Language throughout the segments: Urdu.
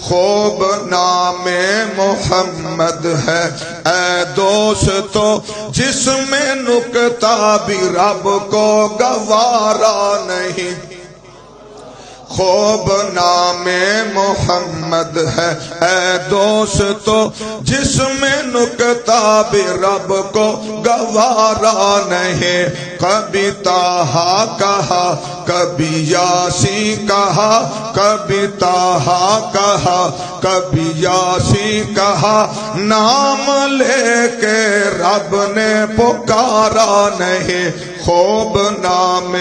خوب نام محمد ہے اے دوستو جس میں نکتہ بھی رب کو گوارا نہیں۔ خوب نام محمد ہے اے دوستو جس میں نکتہ بھی رب کو گوارا نہیں۔ کبھی طٰہٰ کہا کبھی یاسین کہا، کبھی طٰہٰ کہا کبھی یاسین کہا، نام لے کے رب نے پکارا نہیں۔ خوب نام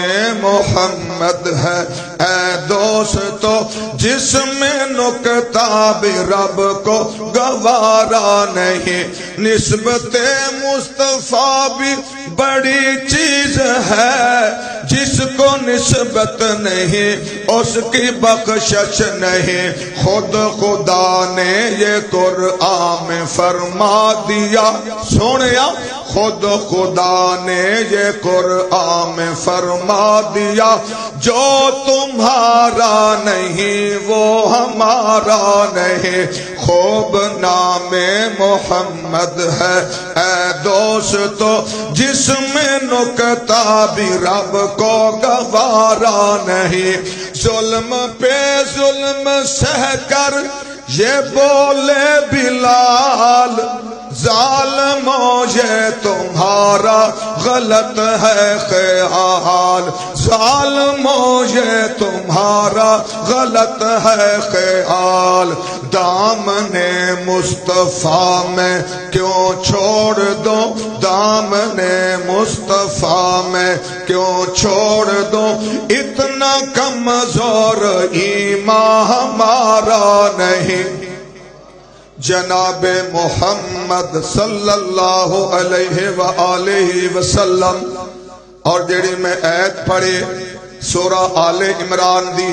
محمد ہے اے دوستو جس میں نکتہ بھی رب کو گوارا نہیں۔ نسبت مصطفیٰ بھی بڑی چیز ہے، جس کو نسبت نہیں اس کی بخشش نہیں۔ خود خدا نے یہ قرآن میں فرما دیا، سنیا خود خدا نے یہ قرآن میں فرما دیا، جو تمہارا نہیں وہ ہمارا نہیں۔ خوب نام محمد ہے اے دوستو جس میں نکتہ بھی رب کو گوارا نہیں۔ ظلم پہ ظلم سہ کر یہ بولے بلال، ظالموں یہ تمہارا غلط ہے خیال، ظالموں یہ تمہارا غلط ہے خیال۔ دامن مصطفیٰ میں کیوں چھوڑ دو، دامن مصطفیٰ میں کیوں چھوڑ دو، اتنا کمزور ایمان ہمارا نہیں۔ جناب محمد صلی اللہ علیہ وآلہ وسلم اور جڑی میں آیت پڑھے سورہ آل عمران دی،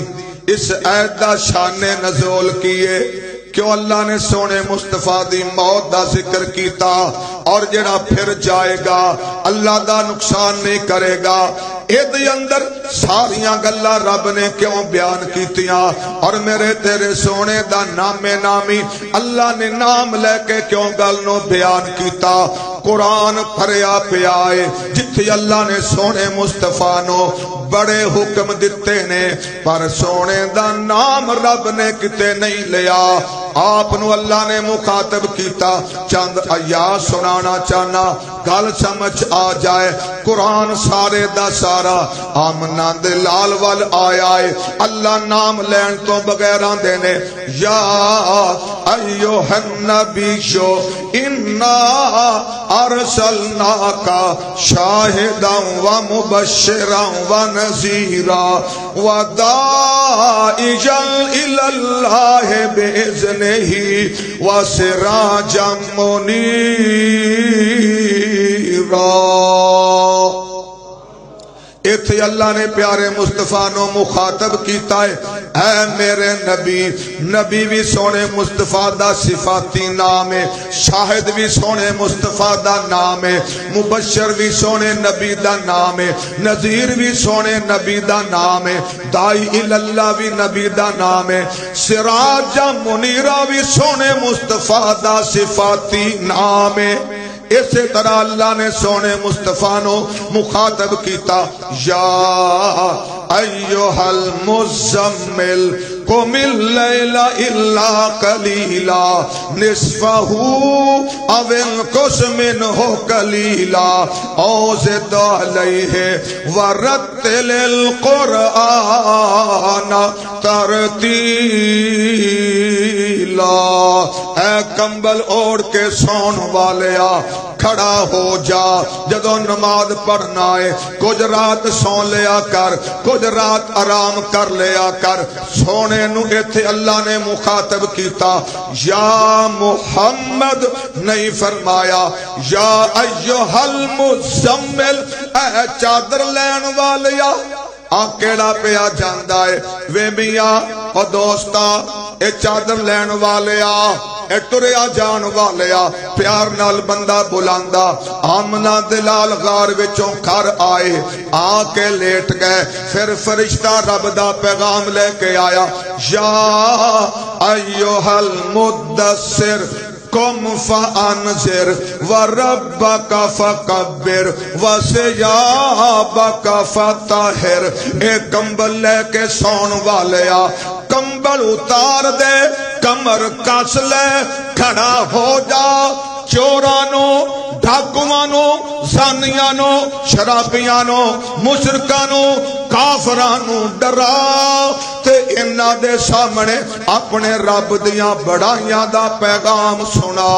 اس آیت دا شان نزول کیے کیوں اللہ نے سونے مصطفیٰ دی موت دا ذکر کیتا، اور جڑا پھر جائے گا اللہ دا نقصان نہیں کرے گا۔ ایدی اندر ساریاں گلہ رب نے کیوں بیان کیتیاں، اور میرے تیرے سونے دا نام نامی اللہ نے نام لے کے کیوں گل نو بیان کیتا۔ قرآن پھریا پیائے جتھے اللہ نے سونے مصطفیٰ نو بڑے حکم دیتے نے، پر سونے دا نام رب نے کتے نہیں لیا۔ آپ نو اللہ نے مخاطب کیتا، چند آیات سنانا چاہنا گل سمجھ آ جائے۔ قرآن سارے دا سارا آمنہ دے لال وال آیا ہے، اللہ نام لین تو بغیر آندے نے یا ایوہ النبی شو انا ارسلناکا شاہدا و مبشرا و نذیرا و داعیا الاللہ بإذنہ و سراجا منیرا۔ ایتھے اللہ نے پیارے مصطفیٰ نو مخاطب کیتا ہے، اے میرے نبی، نبی بھی سونے مصطفیٰ دا صفاتی نام ہے، شاہد بھی سونے مصطفیٰ دا نام ہے، مبشر بھی سونے نبی دا نام ہے، نذیر بھی سونے نبی دا نام ہے، دائی اللہ بھی نبی دا نام ہے، سراجا منیرا بھی سونے مصطفیٰ دا صفاتی نام ہے۔ اسی طرح اللہ نے سونے مصطفیٰ نو مخاطب کیتا، یا ایوہ المزمل قم اللیل الا قلیلا نصفہ او انقص منہ قلیلا او زد علیہ ورتل القرآن ترتیلا۔ اے کمبل اوڑ کے سون والیا کھڑا ہو جا، جدو نماز پڑھنا ہے کچھ رات سو لیا کر، کچھ رات آرام کر لیا کر۔ سونے نو ایتھے اللہ نے مخاطب کیتا، یا محمد نہیں فرمایا یا ایھا المزمل، اے چادر لین والیا۔ کیڑا پیا جاندا ہے وے میاں او دوستا، اے چادر لین والیا اے ٹریا جان والیا پیار نال بندہ بلاندا آمنہ دلال غار وچوں گھر آئے آ کے لیٹ گئے پھر فرشتہ رب دا پیغام لے کے آیا یا ایھا المدثر قم فانذر وربک فکبر وثیابک فطہر اے کمبل لے کے سون والیا کمبل اتار دے کمر کس لے کھڑا ہو جا چورانو ڈاکوانو زانیانو شرابیانو مشرکانو کافرانو ڈرا تے انہاں دے سامنے اپنے رب دیاں بڑائیاں دا پیغام سنا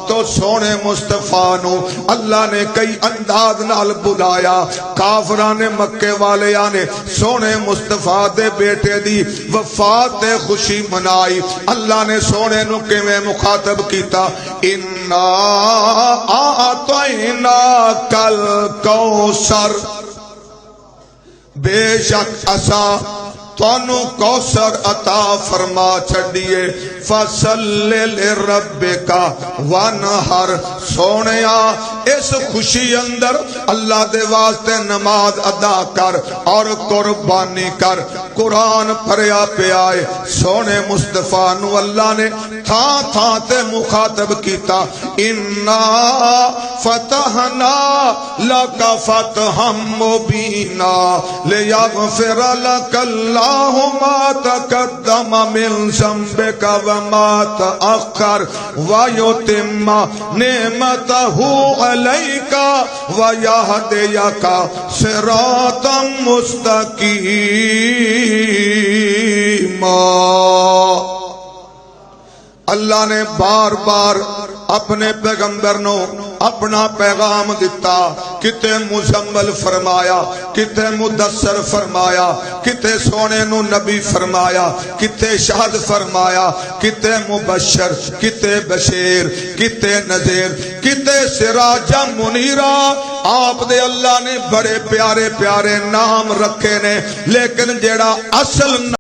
تو سونے مصطفیٰ نو اللہ نے کئی انداز نال بلایا کافران مکے والیاں نے سونے مصطفیٰ دے بیٹے دی وفات تے خوشی منائی اللہ نے سونے نو کیویں مخاطب کیتا انا اعطیناک الکوثر بے شک اسا تانو کوثر عطا فرما چھڈیے فصل لربک وانحر سونیا اس خوشی اندر اللہ دے واسطے نماز ادا کر اور قربانی کر قرآن پڑھیا پیا ہے سونے مصطفیٰ نو اللہ نے تھاں تھاں تے مخاطب کیتا انا فتحنا لک فتحا مبینا لیغفر لک اللہ ما تقدم من ذنبک وما تأخر ویتم نعمتہ علیک ویہدیک صراطا مستقیما اللہ نے بار بار اپنے پیغمبر نو اپنا پیغام دیتا کتے مزمل فرمایا کتے مدثر فرمایا کتے سونے نو نبی فرمایا کتے شہد فرمایا کتے مبشر کتے بشیر کتے نذیر کتے سراجا منیرا آپ دے اللہ نے بڑے پیارے پیارے نام رکھے نے لیکن جیڑا اصل